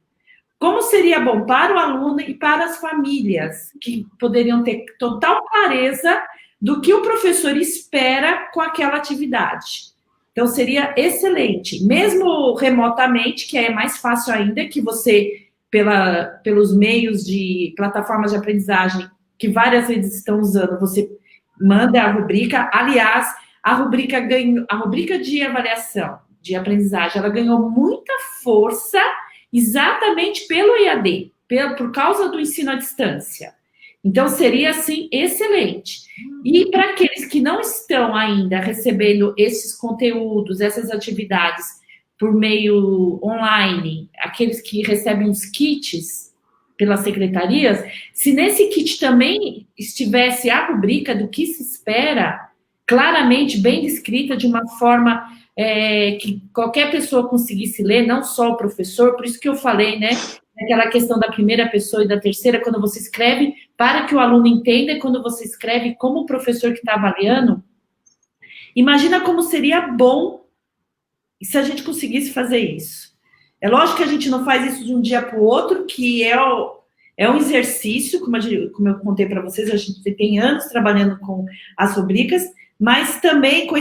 Como seria bom para o aluno e para as famílias, que poderiam ter total clareza do que o professor espera com aquela atividade. Então, seria excelente, mesmo remotamente, que é mais fácil ainda, que você, pelos meios de plataformas de aprendizagem que várias redes estão usando, você manda a rubrica. Aliás, a rubrica de avaliação, de aprendizagem, ela ganhou muita força exatamente pelo IAD, por causa do ensino à distância. Então, seria, assim, excelente. E para aqueles que não estão ainda recebendo esses conteúdos, essas atividades por meio online, aqueles que recebem os kits pelas secretarias, se nesse kit também estivesse a rubrica do que se espera, claramente bem descrita, de uma forma que qualquer pessoa conseguisse ler, não só o professor, por isso que eu falei, né, aquela questão da primeira pessoa e da terceira, quando você escreve, para que o aluno entenda, e quando você escreve como o professor que está avaliando, imagina como seria bom se a gente conseguisse fazer isso. É lógico que a gente não faz isso de um dia para o outro, que é um exercício, como eu contei para vocês, a gente tem anos trabalhando com as rubricas, mas também com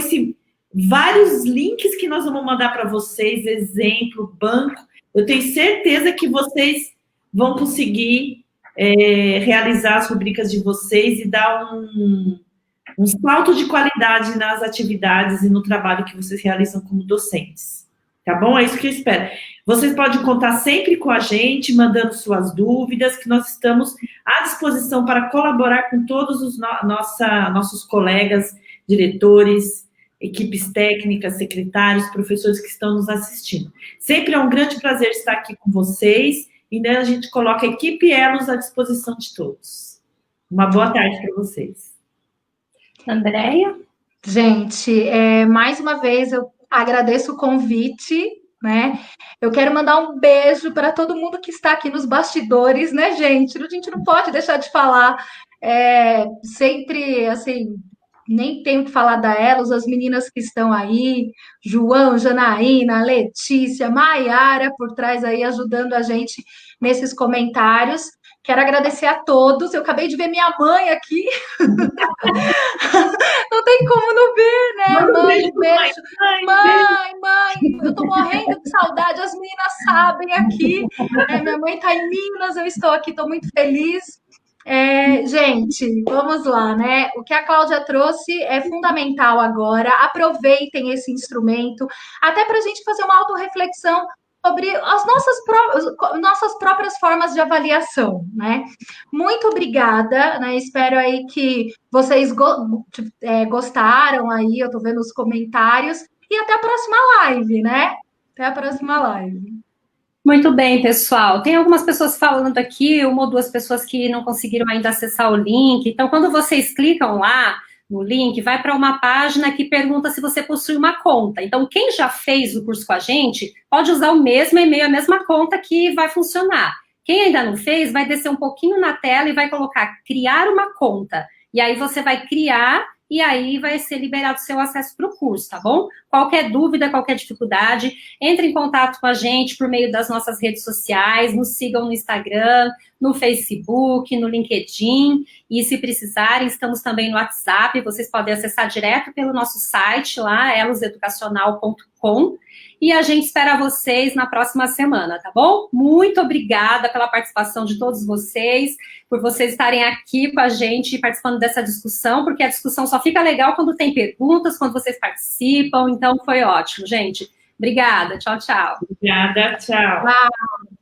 vários links que nós vamos mandar para vocês, exemplo, banco. Eu tenho certeza que vocês vão conseguir realizar as rubricas de vocês e dar um salto de qualidade nas atividades e no trabalho que vocês realizam como docentes. Tá bom? É isso que eu espero. Vocês podem contar sempre com a gente, mandando suas dúvidas, que nós estamos à disposição para colaborar com todos os nossos colegas, diretores, equipes técnicas, secretários, professores que estão nos assistindo. Sempre é um grande prazer estar aqui com vocês, e né, a gente coloca a equipe Elos à disposição de todos. Uma boa tarde para vocês. Andréia? Gente, mais uma vez eu agradeço o convite, né? Eu quero mandar um beijo para todo mundo que está aqui nos bastidores, né, gente? A gente não pode deixar de falar. Sempre, assim, nem tenho que falar da Elos, as meninas que estão aí, João, Janaína, Letícia, Maiara, por trás aí, ajudando a gente nesses comentários. Quero agradecer a todos. Eu acabei de ver minha mãe aqui. Não tem como não ver, né? Mãe, beijo. Mãe, eu tô morrendo de saudade. As meninas sabem aqui. Minha mãe tá em Minas, eu estou aqui, tô muito feliz. Gente, vamos lá, né? O que a Cláudia trouxe é fundamental agora. Aproveitem esse instrumento, até para a gente fazer uma autorreflexão sobre as nossas próprias formas de avaliação, né? Muito obrigada, né? Espero aí que vocês gostaram aí, eu tô vendo os comentários, e até a próxima live, né? Até a próxima live. Muito bem, pessoal. Tem algumas pessoas falando aqui, uma ou duas pessoas que não conseguiram ainda acessar o link. Então, quando vocês clicam lá no link, vai para uma página que pergunta se você possui uma conta. Então, quem já fez o curso com a gente, pode usar o mesmo e-mail, a mesma conta que vai funcionar. Quem ainda não fez, vai descer um pouquinho na tela e vai colocar criar uma conta. E aí você vai criar e aí vai ser liberado o seu acesso para o curso, tá bom? Qualquer dúvida, qualquer dificuldade, entre em contato com a gente por meio das nossas redes sociais, nos sigam no Instagram, no Facebook, no LinkedIn, e se precisarem, estamos também no WhatsApp, vocês podem acessar direto pelo nosso site lá, eloseducacional.com, e a gente espera vocês na próxima semana, tá bom? Muito obrigada pela participação de todos vocês, por vocês estarem aqui com a gente, participando dessa discussão, porque a discussão só fica legal quando tem perguntas, quando vocês participam, então foi ótimo, gente. Obrigada, tchau, tchau. Obrigada, tchau. Tchau.